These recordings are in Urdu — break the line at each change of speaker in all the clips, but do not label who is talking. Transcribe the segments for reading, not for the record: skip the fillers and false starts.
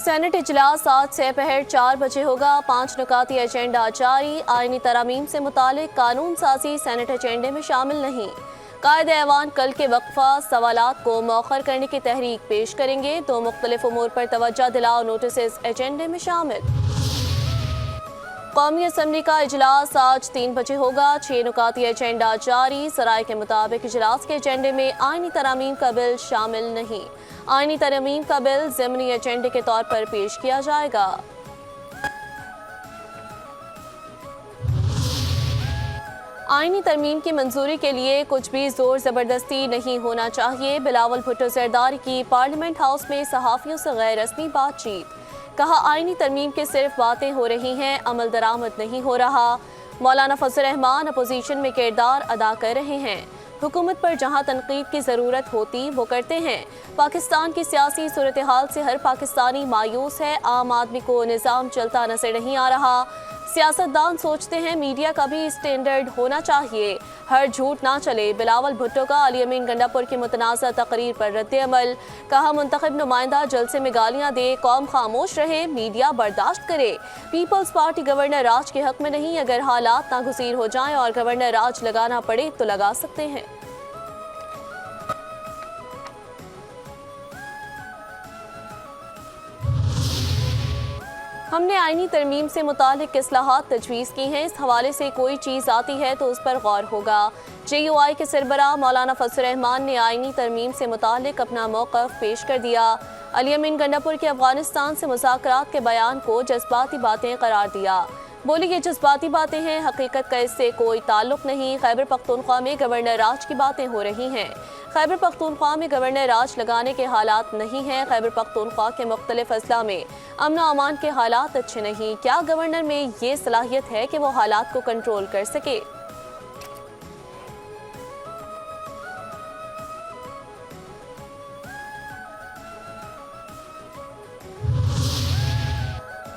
سینٹ اجلاس آج سے پہر 4 بجے ہوگا۔ 5 نکاتی ایجنڈا جاری۔ آئینی ترامیم سے متعلق قانون سازی سینٹ ایجنڈے میں شامل نہیں۔ قائد ایوان کل کے وقفہ سوالات کو مؤخر کرنے کی تحریک پیش کریں گے۔ 2 مختلف امور پر توجہ دلاؤ نوٹسز ایجنڈے میں شامل۔ قومی اسمبلی کا اجلاس آج 3 بجے ہوگا۔ 6 نکاتی ایجنڈا جاری۔ ذرائع کے مطابق اجلاس کے ایجنڈے میں آئینی ترامیم کا بل شامل نہیں۔ آئینی ترامیم کا بل ضمنی ایجنڈے کے طور پر پیش کیا جائے گا۔ آئینی ترمیم کی منظوری کے لیے کچھ بھی زور زبردستی نہیں ہونا چاہیے۔ بلاول بھٹو زرداری کی پارلیمنٹ ہاؤس میں صحافیوں سے غیر رسمی بات چیت۔ کہا آئینی ترمیم کے صرف باتیں ہو رہی ہیں، عمل درآمد نہیں ہو رہا۔ مولانا فضل الرحمان اپوزیشن میں کردار ادا کر رہے ہیں۔ حکومت پر جہاں تنقید کی ضرورت ہوتی وہ کرتے ہیں۔ پاکستان کی سیاسی صورتحال سے ہر پاکستانی مایوس ہے۔ عام آدمی کو نظام چلتا نظر نہیں آ رہا۔ سیاستدان سوچتے ہیں میڈیا کا بھی اسٹینڈرڈ ہونا چاہیے، ہر جھوٹ نہ چلے۔ بلاول بھٹو کا علی امین گنڈا پور کی متنازع تقریر پر رد عمل۔ کہا منتخب نمائندہ جلسے میں گالیاں دے، قوم خاموش رہے، میڈیا برداشت کرے۔ پیپلز پارٹی گورنر راج کے حق میں نہیں، اگر حالات ناگزیر ہو جائیں اور گورنر راج لگانا پڑے تو لگا سکتے ہیں۔ ہم نے آئینی ترمیم سے متعلق اصلاحات تجویز کی ہیں، اس حوالے سے کوئی چیز آتی ہے تو اس پر غور ہوگا۔ جے یو آئی کے سربراہ مولانا فضل الرحمان نے آئینی ترمیم سے متعلق اپنا موقف پیش کر دیا۔ علی امین گنڈا پور کے افغانستان سے مذاکرات کے بیان کو جذباتی باتیں قرار دیا۔ بولی یہ جذباتی باتیں ہیں، حقیقت کا اس سے کوئی تعلق نہیں۔ خیبر پختونخوا میں گورنر راج کی باتیں ہو رہی ہیں۔ خیبر پختونخوا میں گورنر راج لگانے کے حالات نہیں ہیں۔ خیبر پختونخوا کے مختلف اضلاع میں امن و امان کے حالات اچھے نہیں۔ کیا گورنر میں یہ صلاحیت ہے کہ وہ حالات کو کنٹرول کر سکے؟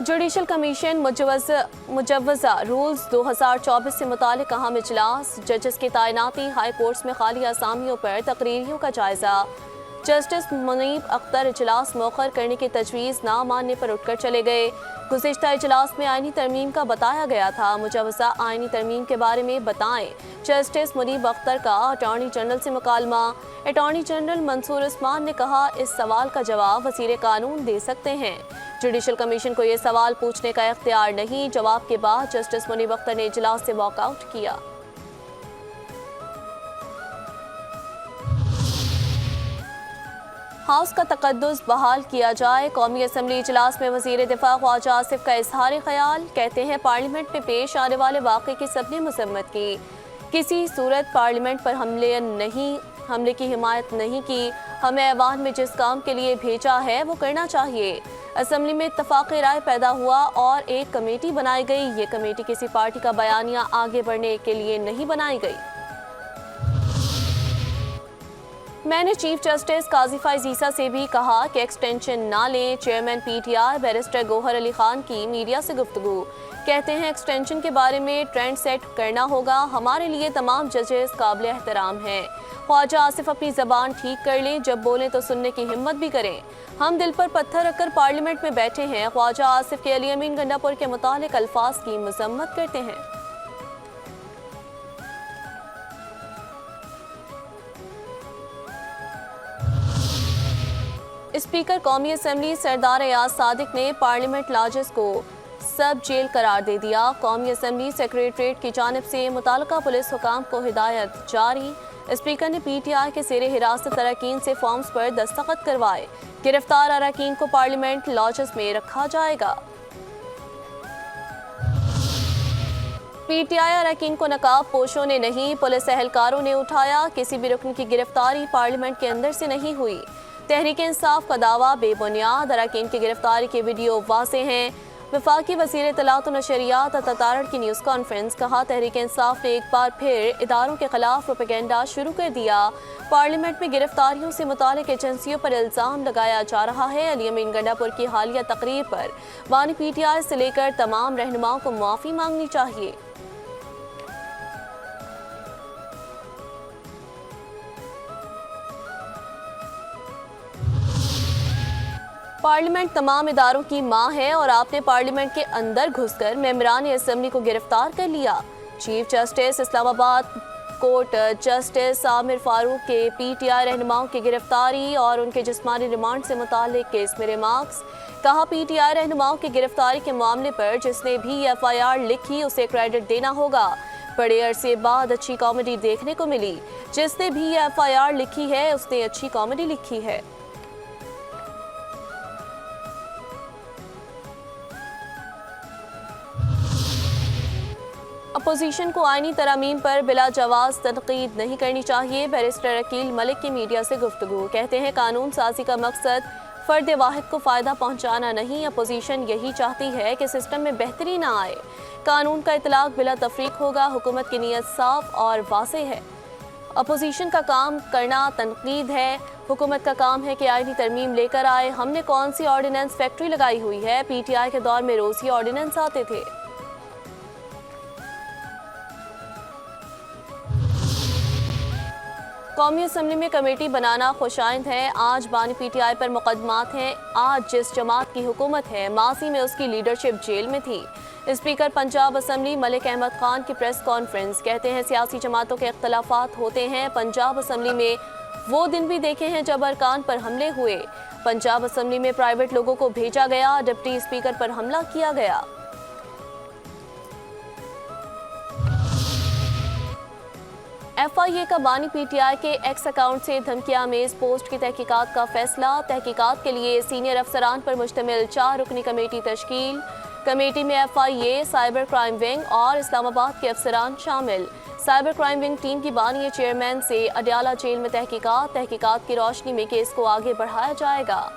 جوڈیشل کمیشن مجوزہ رولز 2024 سے متعلق اہم اجلاس۔ ججز کی تعیناتی، ہائی کورٹس میں خالی اسامیوں پر تقرریوں کا جائزہ۔ جسٹس منیب اختر اجلاس مؤخر کرنے کی تجویز نہ ماننے پر اٹھ کر چلے گئے۔ گزشتہ اجلاس میں آئینی ترمیم کا بتایا گیا تھا، مجوزہ آئینی ترمیم کے بارے میں بتائیں۔ جسٹس منیب اختر کا اٹارنی جنرل سے مکالمہ۔ اٹارنی جنرل منصور عثمان نے کہا اس سوال کا جواب وزیر قانون دے سکتے ہیں، جوڈیشل کمیشن کو یہ سوال پوچھنے کا اختیار نہیں۔ جواب کے بعد جسٹس منیب اختر نے اجلاس سے واک آؤٹ کیا۔ ہاؤس کا تقدس بحال کیا جائے۔ قومی اسمبلی اجلاس میں وزیر دفاع خواجہ آصف کا اظہار خیال۔ کہتے ہیں پارلیمنٹ میں پیش آنے والے واقعے کی سب نے مذمت کی، کسی صورت پارلیمنٹ پر حملے کی حمایت نہیں کی۔ ہمیں ایوان میں جس کام کے لیے بھیجا ہے وہ کرنا چاہیے۔ اسمبلی میں اتفاق رائے پیدا ہوا اور ایک کمیٹی بنائی گئی۔ یہ کمیٹی کسی پارٹی کا بیانیہ آگے بڑھنے کے لیے نہیں بنائی گئی۔ میں نے چیف جسٹس قاضی فائز عیسیٰ سے بھی کہا کہ ایکسٹینشن نہ لیں۔ Chairman P T I barrister Gohar Ali Khan کی میڈیا سے گفتگو۔ کہتے ہیں ایکسٹینشن کے بارے میں ٹرینڈ سیٹ کرنا ہوگا، ہمارے لیے تمام ججز قابل احترام ہیں۔ خواجہ آصف اپنی زبان ٹھیک کر لیں، جب بولیں تو سننے کی ہمت بھی کریں۔ ہم دل پر پتھر رکھ کر پارلیمنٹ میں بیٹھے ہیں۔ خواجہ آصف کے علی امین گنڈا پور کے متعلق الفاظ کی مذمت کرتے ہیں۔ اسپیکر قومی اسمبلی سردار ایاز صادق نے پارلیمنٹ لاجز کو سب جیل قرار دے دیا۔ قومی اسمبلی سیکریٹریٹ کی جانب سے متعلقہ پولیس حکام کو ہدایت جاری۔ اسپیکر نے پی ٹی آئی کے زیر حراست اراکین سے فارمز پر دستخط کروائے۔ گرفتار اراکین کو پارلیمنٹ لاجز میں رکھا جائے گا۔ پی ٹی آئی اراکین کو نقاب پوشوں نے نہیں، پولیس اہلکاروں نے اٹھایا۔ کسی بھی رکن کی گرفتاری پارلیمنٹ کے اندر سے نہیں ہوئی۔ تحریک انصاف کا دعویٰ بے بنیاد، اراکین کی گرفتاری کی ویڈیو واضح ہیں۔ وفاقی وزیر اطلاعات و نشریات تتارڑ کی نیوز کانفرنس۔ کہا تحریک انصاف نے ایک بار پھر اداروں کے خلاف پروپیگنڈا شروع کر دیا۔ پارلیمنٹ میں گرفتاریوں سے متعلق ایجنسیوں پر الزام لگایا جا رہا ہے۔ علی امین گنڈا پور کی حالیہ تقریر پر بانی پی ٹی آئی سے لے کر تمام رہنماؤں کو معافی مانگنی چاہیے۔ پارلیمنٹ تمام اداروں کی ماں ہے اور آپ نے پارلیمنٹ کے اندر گھس کر ممبران اسمبلی کو گرفتار کر لیا۔ چیف جسٹس اسلام آباد کورٹ جسٹس عامر فاروق کے پی ٹی آئی رہنماؤں کی گرفتاری اور ان کے جسمانی ریمانڈ سے متعلق کیس میں ریمارکس۔ کہا پی ٹی آئی رہنماؤں کی گرفتاری کے معاملے پر جس نے بھی ایف آئی آر لکھی اسے کریڈٹ دینا ہوگا۔ بڑے عرصے بعد اچھی کامیڈی دیکھنے کو ملی۔ جس نے بھی ایف آئی آر لکھی ہے اس نے اچھی کامیڈی لکھی ہے۔ اپوزیشن کو آئینی ترامیم پر بلا جواز تنقید نہیں کرنی چاہیے۔ بیرسٹر عقیل ملک کی میڈیا سے گفتگو۔ کہتے ہیں قانون سازی کا مقصد فرد واحد کو فائدہ پہنچانا نہیں، اپوزیشن یہی چاہتی ہے کہ سسٹم میں بہتری نہ آئے۔ قانون کا اطلاق بلا تفریق ہوگا۔ حکومت کی نیت صاف اور واضح ہے۔ اپوزیشن کا کام کرنا تنقید ہے۔ حکومت کا کام ہے کہ آئینی ترمیم لے کر آئے۔ ہم نے کون سی آرڈیننس فیکٹری لگائی ہوئی ہے؟ پی ٹی آئی کے دور میں روز ہی آرڈیننس آتے تھے۔ قومی اسمبلی میں کمیٹی بنانا خوش آئند ہے۔ آج بانی پی ٹی آئی پر مقدمات ہیں۔ آج جس جماعت کی حکومت ہے ماضی میں اس کی لیڈرشپ جیل میں تھی۔ اسپیکر پنجاب اسمبلی ملک احمد خان کی پریس کانفرنس۔ کہتے ہیں سیاسی جماعتوں کے اختلافات ہوتے ہیں۔ پنجاب اسمبلی میں وہ دن بھی دیکھے ہیں جب ارکان پر حملے ہوئے۔ پنجاب اسمبلی میں پرائیویٹ لوگوں کو بھیجا گیا، ڈپٹی اسپیکر پر حملہ کیا گیا۔ ایف آئی اے کا بانی پی ٹی آئی کے ایکس اکاؤنٹ سے دھمکیہ آمیز پوسٹ کی تحقیقات کا فیصلہ۔ تحقیقات کے لیے سینئر افسران پر مشتمل 4 رکنی کمیٹی تشکیل۔ کمیٹی میں ایف آئی اے، سائبر کرائم ونگ اور اسلام آباد کے افسران شامل۔ سائبر کرائم ونگ ٹیم کی بانی چیئرمین سے اڈیالہ جیل میں تحقیقات کی روشنی میں کیس کو آگے بڑھایا جائے گا۔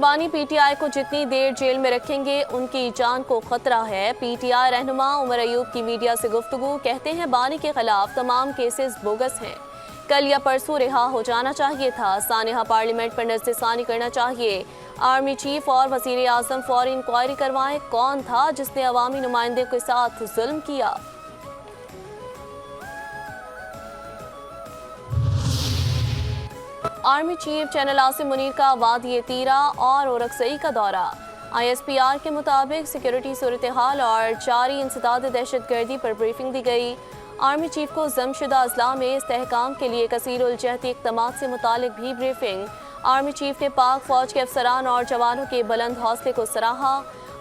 بانی پی ٹی آئی کو جتنی دیر جیل میں رکھیں گے ان کی جان کو خطرہ ہے۔ پی ٹی آئی رہنما عمر ایوب کی میڈیا سے گفتگو۔ کہتے ہیں بانی کے خلاف تمام کیسز بوگس ہیں، کل یا پرسوں رہا ہو جانا چاہیے تھا۔ سانحہ پارلیمنٹ پر نظر ثانی کرنا چاہیے۔ آرمی چیف اور وزیر اعظم فوری انکوائری کروائیں۔ کون تھا جس نے عوامی نمائندے کے ساتھ ظلم کیا؟ Army chief general Asim Munir کا وادی تیرا اور اورکزئی کا دورہ۔ آئی ایس پی آر کے مطابق سیکیورٹی صورتحال اور جاری انسداد دہشت گردی پر بریفنگ دی گئی۔ آرمی چیف کو ضم شدہ اضلاع میں استحکام کے لیے کثیر الجہتی اقدامات سے متعلق بھی بریفنگ۔ آرمی چیف نے پاک فوج کے افسران اور جوانوں کے بلند حوصلے کو سراہا۔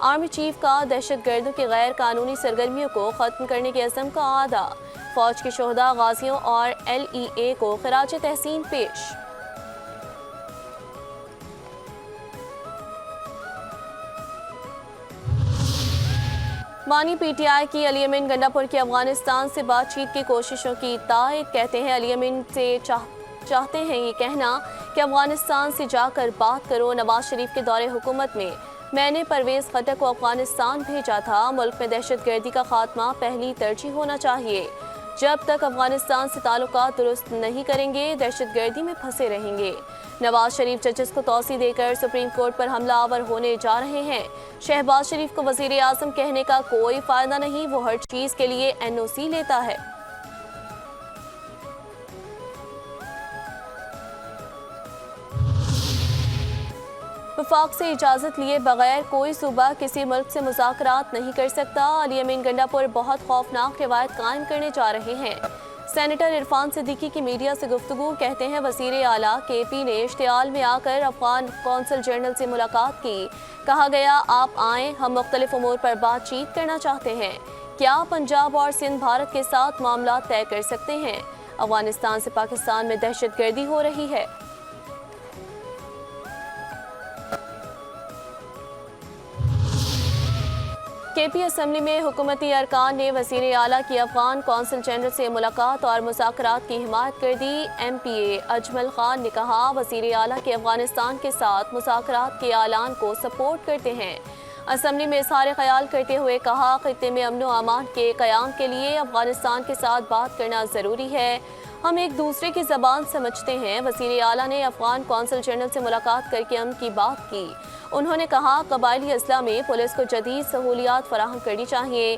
آرمی چیف کا دہشت گردوں کی غیر قانونی سرگرمیوں کو ختم کرنے کے عزم کا اعادہ۔ فوج کے شہداء، غازیوں اور ایل ای اے کو خراج تحسین پیش۔ بانی پی ٹی آئی کی علی امین گنڈا پور کی افغانستان سے بات چیت کی کوششوں کی تائید۔ کہتے ہیں علی امین سے چاہتے ہیں یہ کہنا کہ افغانستان سے جا کر بات کرو۔ نواز شریف کے دور حکومت میں نے پرویز خٹک کو افغانستان بھیجا تھا۔ ملک میں دہشت گردی کا خاتمہ پہلی ترجیح ہونا چاہیے۔ جب تک افغانستان سے تعلقات درست نہیں کریں گے دہشت گردی میں پھنسے رہیں گے۔ نواز شریف ججز کو توسیع دے کر سپریم کورٹ پر حملہ آور ہونے جا رہے ہیں۔ شہباز شریف کو وزیر اعظم کہنے کا کوئی فائدہ نہیں، وہ ہر چیز کے لیے این او سی لیتا ہے۔ وفاق سے اجازت لیے بغیر کوئی صوبہ کسی ملک سے مذاکرات نہیں کر سکتا۔ علی امین گنڈا پور بہت خوفناک روایت قائم کرنے جا رہے ہیں۔ سینیٹر عرفان صدیقی کی میڈیا سے گفتگو۔ کہتے ہیں وزیر اعلیٰ کے پی نے اشتعال میں آ کر افغان کونسل جنرل سے ملاقات کی۔ کہا گیا آپ آئیں، ہم مختلف امور پر بات چیت کرنا چاہتے ہیں۔ کیا پنجاب اور سندھ بھارت کے ساتھ معاملات طے کر سکتے ہیں؟ افغانستان سے پاکستان میں دہشت گردی ہو رہی ہے۔ کے پی اسمبلی میں حکومتی ارکان نے وزیر اعلیٰ کی افغان کونسل جنرل سے ملاقات اور مذاکرات کی حمایت کر دی۔ ایم پی اے اجمل خان نے کہا وزیر اعلیٰ کے افغانستان کے ساتھ مذاکرات کے اعلان کو سپورٹ کرتے ہیں۔ اسمبلی میں اظہار خیال کرتے ہوئے کہا خطے میں امن و امان کے قیام کے لیے افغانستان کے ساتھ بات کرنا ضروری ہے۔ ہم ایک دوسرے کی زبان سمجھتے ہیں۔ وزیر اعلیٰ نے افغان کونسل جنرل سے ملاقات کر کے امن کی بات کی۔ انہوں نے کہا قبائلی اضلاع میں پولیس کو جدید سہولیات فراہم کرنی چاہیے۔